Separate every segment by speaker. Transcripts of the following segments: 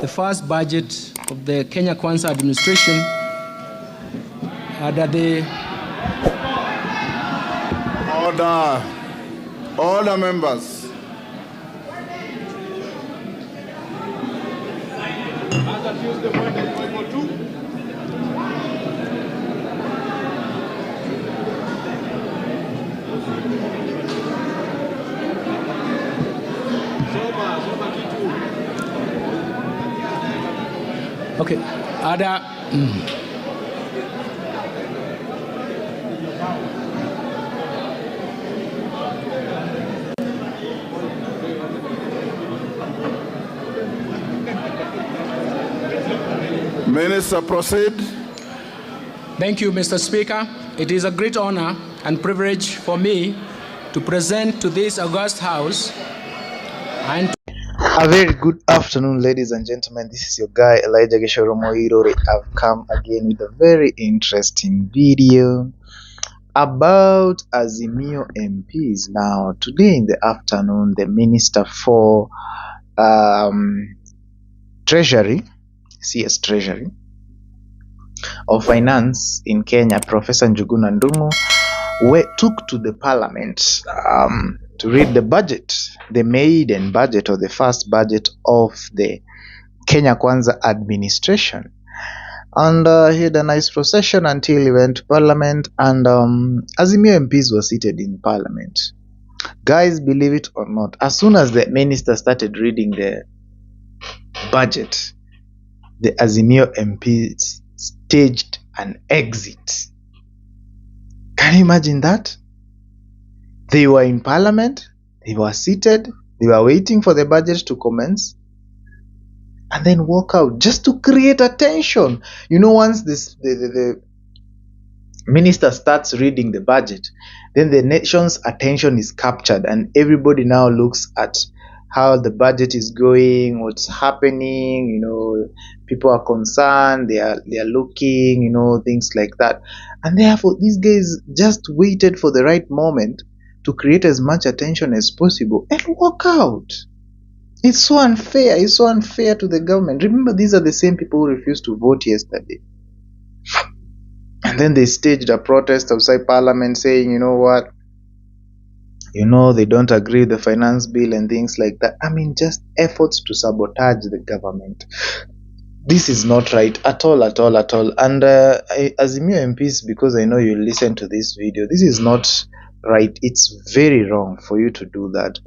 Speaker 1: the first budget of the Kenya Kwanza administration that the
Speaker 2: Order members.
Speaker 1: Okay. Ada.
Speaker 2: Minister, proceed.
Speaker 1: Thank you, Mr. Speaker. It is a great honor and privilege for me to present to this august House and
Speaker 3: A very good afternoon, ladies and gentlemen. This is your guy Elijah.gichuru muiruri. I've come again with a very interesting video about Azimio MPs. Now, today in the afternoon, the Minister for Treasury, CS Treasury of Finance in Kenya, Professor Njuguna Ndung'u, took to the Parliament to read the budget, the maiden budget or the first budget of the Kenya Kwanza administration. And he had a nice procession until he went to Parliament, and Azimio MPs were seated in Parliament. Guys, believe it or not, as soon as the minister started reading the budget, the Azimio MPs staged an exit. Can you imagine that? They were in Parliament, they were seated, they were waiting for the budget to commence, and then walk out just to create attention. You know, once the minister starts reading the budget, then the nation's attention is captured, and everybody now looks at how the budget is going, what's happening. You know, people are concerned, they are looking, you know, things like that. And therefore, these guys just waited for the right moment to create as much attention as possible and walk out. It's so unfair. It's so unfair to the government. Remember, these are the same people who refused to vote yesterday. And then they staged a protest outside Parliament saying, you know what, you know, they don't agree with the finance bill and things like that. I mean, just efforts to sabotage the government. This is not right at all. And Azimio MPs, because I know you listen to this video, this is not right. It's very wrong for you to do that.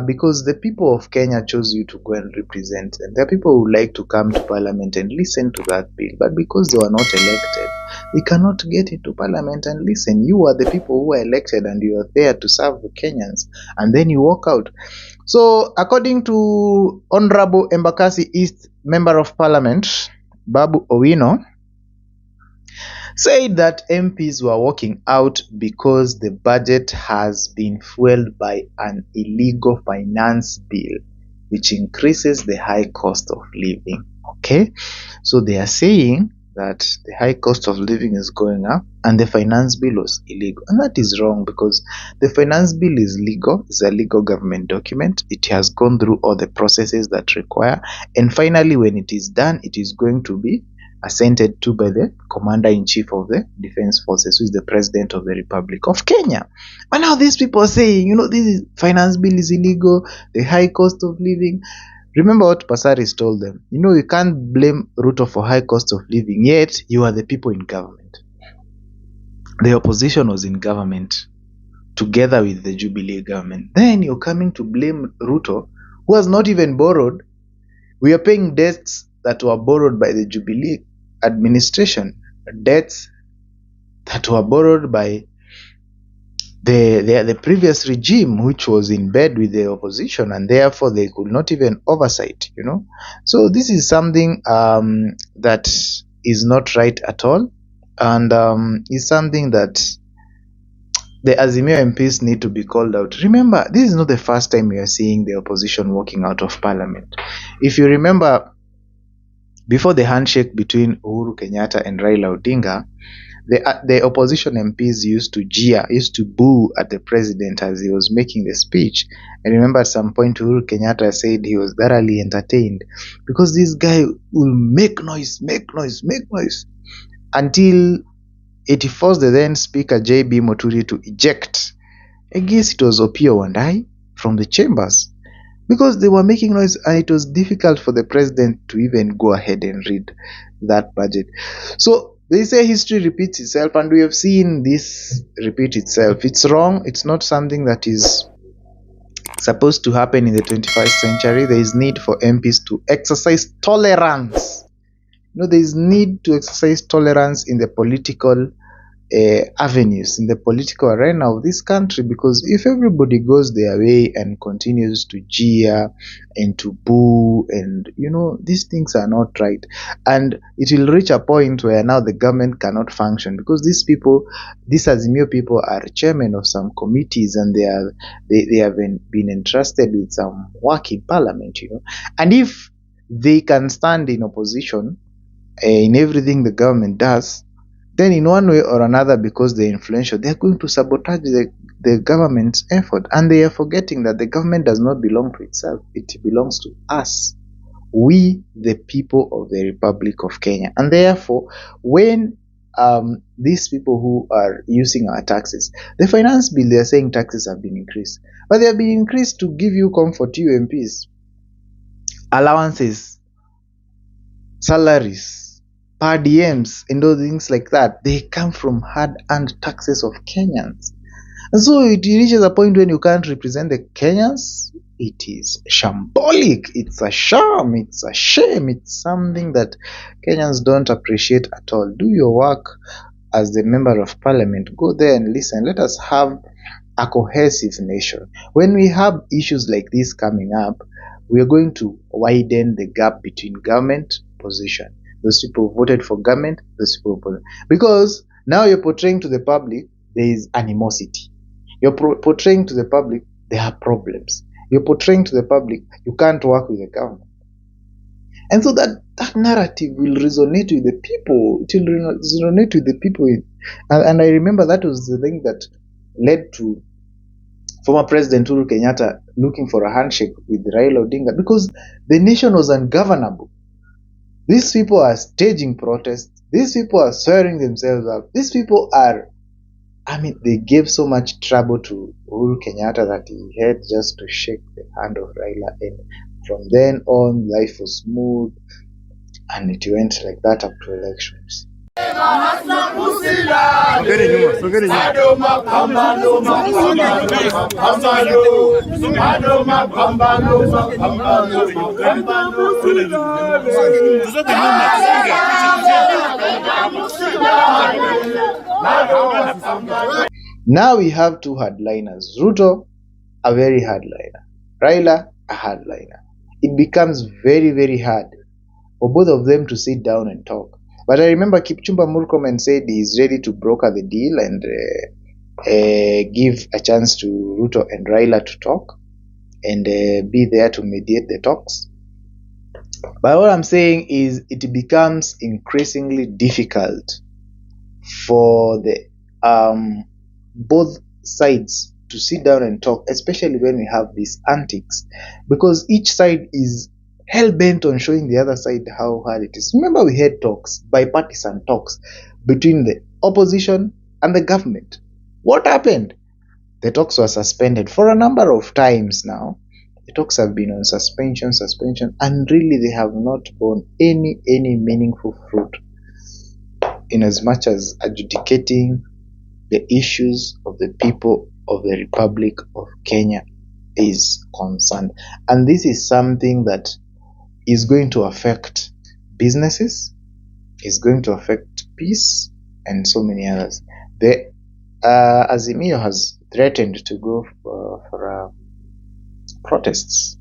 Speaker 3: Because the people of Kenya chose you to go and represent them. There are people who like to come to Parliament and listen to that bill, but because they were not elected, they cannot get into Parliament and listen. You are the people who were elected and you are there to serve the Kenyans, and then you walk out. So, according to Honorable Embakasi East Member of Parliament, Babu Owino, said that MPs were walking out because the budget has been fueled by an illegal finance bill, which increases the high cost of living. Okay, so they are saying that the high cost of living is going up and the finance bill was illegal. And that is wrong, because the finance bill is legal. It's a legal government document. It has gone through all the processes that require. And finally, when it is done, it is going to be assented to by the Commander-in-Chief of the Defense Forces, who is the President of the Republic of Kenya. But now these people are saying, you know, this finance bill is illegal, the high cost of living. Remember what Pasaris told them. You know, you can't blame Ruto for high cost of living, yet you are the people in government. The opposition was in government together with the Jubilee government. Then you're coming to blame Ruto, who has not even borrowed. We are paying debts that were borrowed by the Jubilee administration, debts that were borrowed by the previous regime, which was in bed with the opposition, and therefore they could not even oversight, you know. So this is something that is not right at all, and is something that the Azimio MPs need to be called out. Remember, this is not the first time we are seeing the opposition walking out of Parliament. If you remember, before the handshake between Uhuru Kenyatta and Raila Odinga, the opposition MPs used to boo at the president as he was making the speech. I remember at some point Uhuru Kenyatta said he was thoroughly entertained because this guy will make noise, until it forced the then Speaker J.B. Moturi to eject. I guess it was Opiyo Wandayi from the chambers because they were making noise and it was difficult for the president to even go ahead and read that budget. So they say history repeats itself, and we have seen this repeat itself. It's wrong. It's not something that is supposed to happen in the 21st century. There is need for MPs to exercise tolerance. There is need to exercise tolerance in the political avenues, in the political arena of this country, because if everybody goes their way and continues to jeer and to boo, and these things are not right, and it will reach a point where now the government cannot function because these Azimio people are chairmen of some committees, and they have been entrusted with some work in parliament, and if they can stand in opposition in everything the government does, then in one way or another, because they're influential, they're going to sabotage the government's effort. And they are forgetting that the government does not belong to itself. It belongs to us, we the people of the Republic of Kenya. And therefore, when these people who are using our taxes, the finance bill, they're saying taxes have been increased. But they have been increased to give you comfort, you MPs. Allowances, salaries, per diems, and those things like that, they come from hard-earned taxes of Kenyans. And so it reaches a point when you can't represent the Kenyans. It is shambolic. It's a sham. It's a shame. It's something that Kenyans don't appreciate at all. Do your work as the member of parliament. Go there and listen. Let us have a cohesive nation. When we have issues like this coming up, we are going to widen the gap between government and opposition. Those people voted for government, those people voted. Because now you're portraying to the public there is animosity. You're portraying to the public there are problems. You're portraying to the public you can't work with the government. And so that narrative will resonate with the people. It will resonate with the people. And I remember that was the thing that led to former President Uhuru Kenyatta looking for a handshake with Raila Odinga, because the nation was ungovernable. These people are staging protests. These people are swearing themselves up. These people are, they gave so much trouble to Uhuru Kenyatta that he had just to shake the hand of Raila. And from then on, life was smooth. And it went like that up to elections. Now we have two hardliners. Ruto, a very hardliner. Raila, a hardliner. It becomes very, very hard for both of them to sit down and talk. But I remember Kipchumba Murkomen said he's ready to broker the deal and give a chance to Ruto and Raila to talk and be there to mediate the talks. But what I'm saying is it becomes increasingly difficult for the both sides to sit down and talk, especially when we have these antics, because each side is hell-bent on showing the other side how hard it is. Remember, we had talks, bipartisan talks, between the opposition and the government. What happened? The talks were suspended for a number of times now. The talks have been on suspension, and really they have not borne any meaningful fruit in as much as adjudicating the issues of the people of the Republic of Kenya is concerned. And this is something that is going to affect businesses, is going to affect peace, and so many others. The Azimio has threatened to go for protests,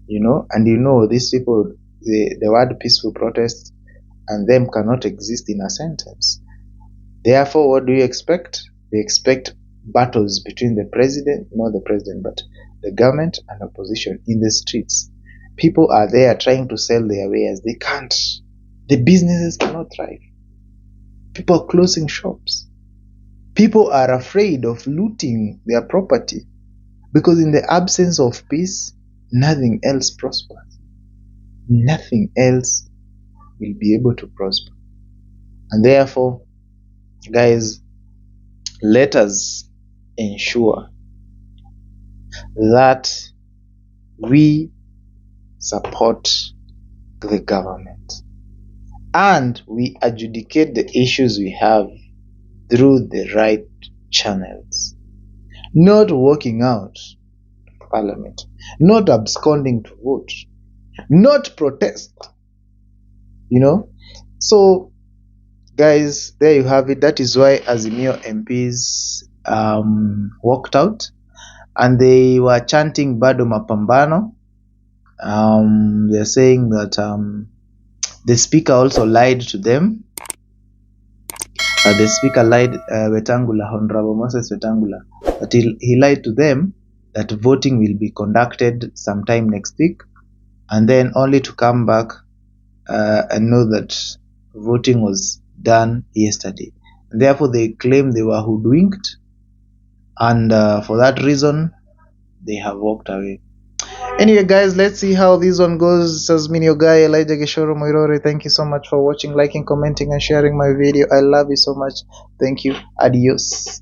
Speaker 3: and these people, the word peaceful protests and them cannot exist in a sentence. Therefore, what do you expect? They expect battles between not the president, but the government and opposition in the streets. People are there trying to sell their wares. They can't. The businesses cannot thrive. People are closing shops. People are afraid of looting their property because in the absence of peace, nothing else prospers. Nothing else will be able to prosper. And therefore, guys, let us ensure that we support the government and we adjudicate the issues we have through the right channels, not walking out parliament, not absconding to vote, not protest, So, guys, there you have it. That is why Azimio MPs walked out and they were chanting Bado Mapambano. They're saying that the speaker also lied to them. The speaker lied, Wetangula, Honorable Moses Wetangula, that he lied to them that voting will be conducted sometime next week, and then only to come back and know that voting was done yesterday. And therefore, they claim they were hoodwinked, and for that reason, they have walked away. Anyway, guys, let's see how this one goes. This has been your guy, Elijah.gichuru muiruri. Thank you so much for watching, liking, commenting, and sharing my video. I love you so much. Thank you. Adios.